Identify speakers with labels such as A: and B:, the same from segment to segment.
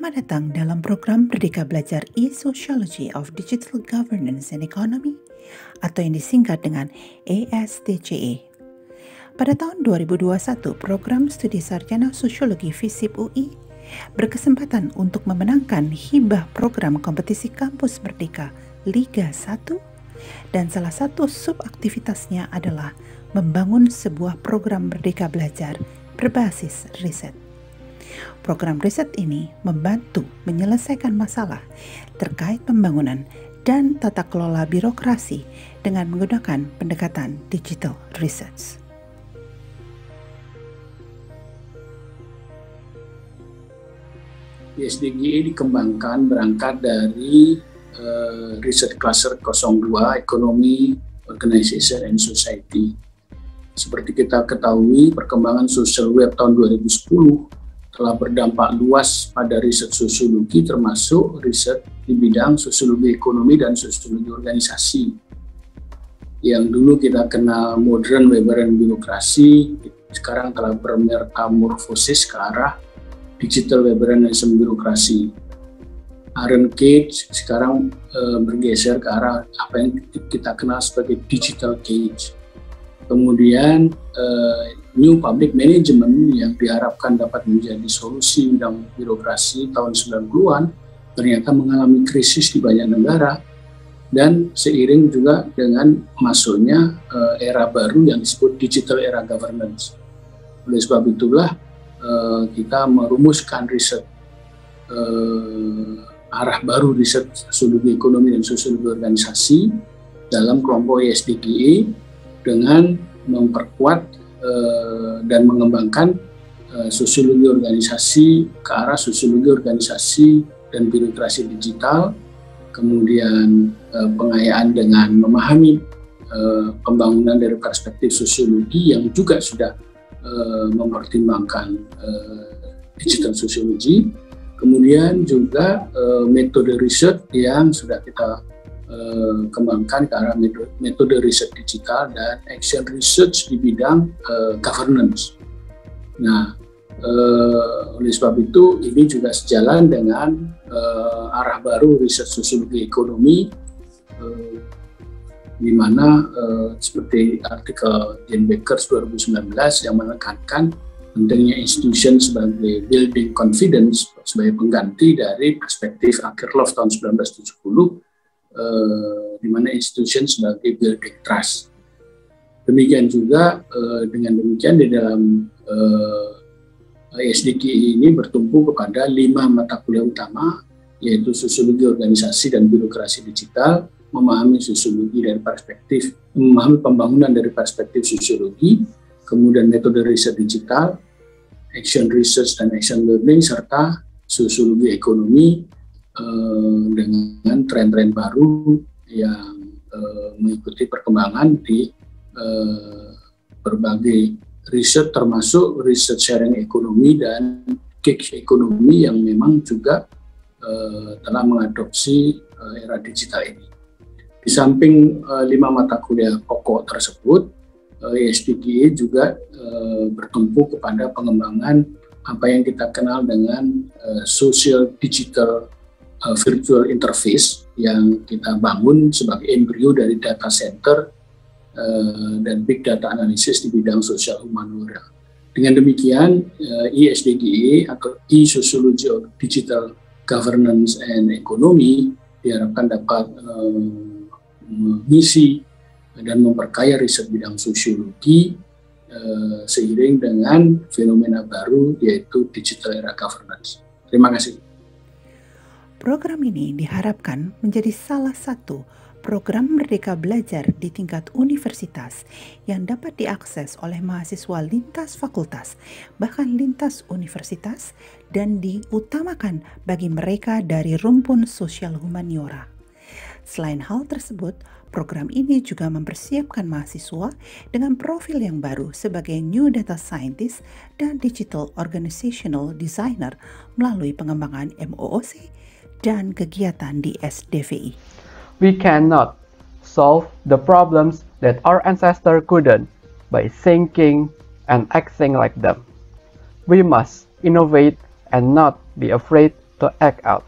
A: Selamat datang dalam program Merdeka Belajar E-Sociology of Digital Governance and Economy atau yang disingkat dengan ESDCE. Pada tahun 2021, program studi sarjana sosiologi FISIP UI berkesempatan untuk memenangkan hibah program kompetisi kampus Merdeka Liga 1 dan salah satu subaktivitasnya adalah membangun sebuah program Merdeka Belajar berbasis riset. Program riset ini membantu menyelesaikan masalah terkait pembangunan dan tata kelola birokrasi dengan menggunakan pendekatan digital research.
B: ESDGE dikembangkan berangkat dari riset cluster 02 Economy, Organization, and Society. Seperti kita ketahui, perkembangan social web tahun 2010 telah berdampak luas pada riset sosiologi, termasuk riset di bidang sosiologi ekonomi dan sosiologi organisasi. Yang dulu kita kenal modern Weberian birokrasi, sekarang telah bermetamorfosis ke arah digital Weberian birokrasi. Aaron Cage sekarang bergeser ke arah apa yang kita kenal sebagai digital cage. Kemudian New Public Management yang diharapkan dapat menjadi solusi bidang birokrasi tahun 90-an ternyata mengalami krisis di banyak negara, dan seiring juga dengan masuknya era baru yang disebut digital era governance. Oleh sebab itulah kita merumuskan riset arah baru riset sosiologi ekonomi dan sosiologi organisasi dalam kelompok ESDGE dengan memperkuat dan mengembangkan sosiologi organisasi ke arah sosiologi organisasi dan birokrasi digital, kemudian pengayaan dengan memahami pembangunan dari perspektif sosiologi yang juga sudah mempertimbangkan digital sosiologi, kemudian juga metode riset yang sudah kita kembangkan ke arah metode riset digital dan action research di bidang governance. Nah, oleh sebab itu ini juga sejalan dengan arah baru riset sosiologi ekonomi, di mana seperti artikel Jane Beckers 2019 yang menekankan pentingnya institution sebagai building confidence sebagai pengganti dari perspektif Akerlof tahun 1970, di mana institution sebagai building trust. Demikian juga dengan demikian di dalam ESDGE ini bertumpu kepada 5 mata kuliah utama, yaitu sosiologi organisasi dan birokrasi digital, memahami sosiologi dari perspektif, memahami pembangunan dari perspektif sosiologi, kemudian metode riset digital, action research dan action learning, serta sosiologi ekonomi dengan tren-tren baru yang mengikuti perkembangan di berbagai riset, termasuk riset sharing ekonomi dan gig ekonomi yang memang juga telah mengadopsi era digital ini. Di samping 5 mata kuliah pokok tersebut, ESDGE juga bertumpu kepada pengembangan apa yang kita kenal dengan social digital virtual interface yang kita bangun sebagai embrio dari data center dan big data analysis di bidang sosial humaniora. Dengan demikian, ESDGE atau E-Sociology of Digital Governance and Economy diharapkan dapat mengisi dan memperkaya riset bidang sosiologi seiring dengan fenomena baru yaitu digital era governance. Terima kasih.
A: Program ini diharapkan menjadi salah satu program Merdeka Belajar di tingkat universitas yang dapat diakses oleh mahasiswa lintas fakultas, bahkan lintas universitas, dan diutamakan bagi mereka dari rumpun sosial humaniora. Selain hal tersebut, program ini juga mempersiapkan mahasiswa dengan profil yang baru sebagai New Data Scientist dan Digital Organizational Designer melalui pengembangan MOOC dan kegiatan di SDVI.
C: We cannot solve the problems that our ancestors couldn't by thinking and acting like them. We must innovate and not be afraid to act out.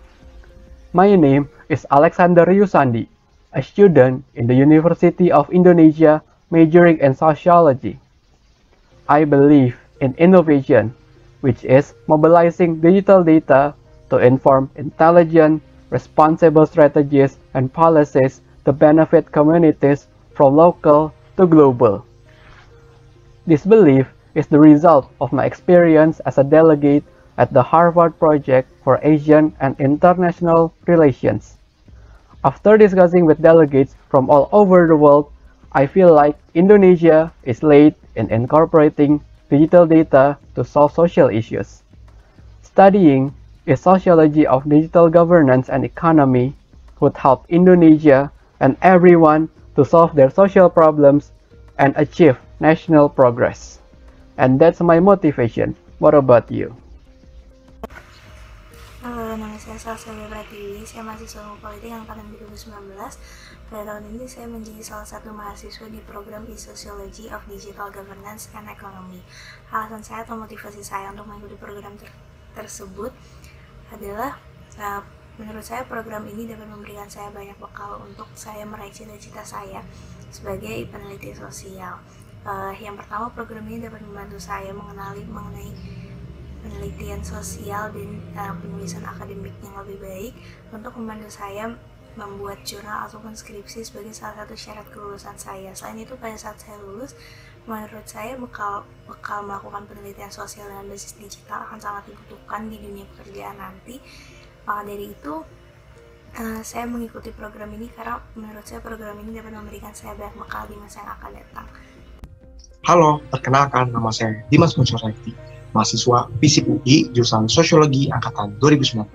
C: My name is Alexander Yusandi, a student in the University of Indonesia majoring in sociology. I believe in innovation, which is mobilizing digital data to inform intelligent, responsible strategies and policies to benefit communities from local to global. This belief is the result of my experience as a delegate at the Harvard Project for Asian and International Relations. After discussing with delegates from all over the world, I feel like Indonesia is late in incorporating digital data to solve social issues. Studying a sociology of digital governance and economy would help Indonesia and everyone to solve their social problems and achieve national progress. And that's my motivation. What about you?
D: Halo, nama saya Salsalia Pratiwi, saya mahasiswa Ilmu Politik angkatan 2019. Pada tahun ini saya menjadi salah satu mahasiswa di program E-Sociology of Digital Governance and Economy. Alasan saya atau motivasi saya untuk mengikuti program tersebut adalah menurut saya program ini dapat memberikan saya banyak bekal untuk saya meraih cita-cita saya sebagai peneliti sosial. Yang pertama, program ini dapat membantu saya mengenai penelitian sosial dan penulisan akademik yang lebih baik untuk membantu saya membuat jurnal ataupun skripsi sebagai salah satu syarat kelulusan saya. Selain itu, pada saat saya lulus, menurut saya bekal melakukan penelitian sosial dengan basis digital akan sangat dibutuhkan di dunia pekerjaan nanti. Maka dari itu, saya mengikuti program ini karena menurut saya program ini dapat memberikan saya banyak bekal di masa yang akan datang.
E: Halo, perkenalkan nama saya Dimas Munchorekti, mahasiswa FISIP UI jurusan Sosiologi angkatan 2019.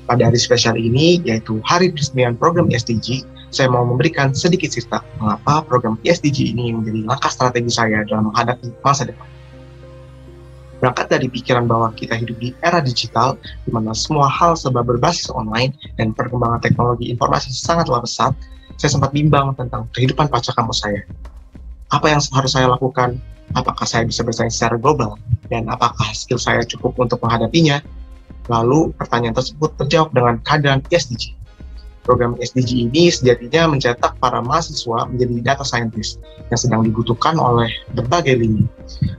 E: Pada hari spesial ini, yaitu hari peresmian program ESDG, saya mau memberikan sedikit cerita mengapa program ESDG ini menjadi langkah strategi saya dalam menghadapi masa depan. Berangkat dari pikiran bahwa kita hidup di era digital, di mana semua hal serba berbasis online dan perkembangan teknologi informasi sangatlah pesat, saya sempat bimbang tentang kehidupan pasca kampus saya. Apa yang harus saya lakukan? Apakah saya bisa bersaing secara global? Dan apakah skill saya cukup untuk menghadapinya? Lalu, pertanyaan tersebut terjawab dengan kehadiran ESDG. Program ESDG ini sejatinya mencetak para mahasiswa menjadi data scientist yang sedang dibutuhkan oleh berbagai lini.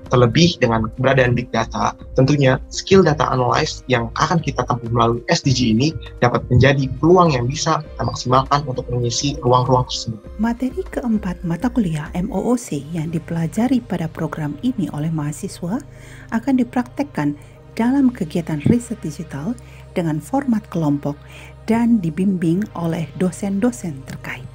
E: Terlebih dengan keberadaan big data, tentunya skill data analyst yang akan kita tempuh melalui ESDG ini dapat menjadi peluang yang bisa kita maksimalkan untuk mengisi ruang-ruang tersebut.
A: Materi keempat mata kuliah MOOC yang dipelajari pada program ini oleh mahasiswa akan dipraktekkan dalam kegiatan riset digital dengan format kelompok dan dibimbing oleh dosen-dosen terkait.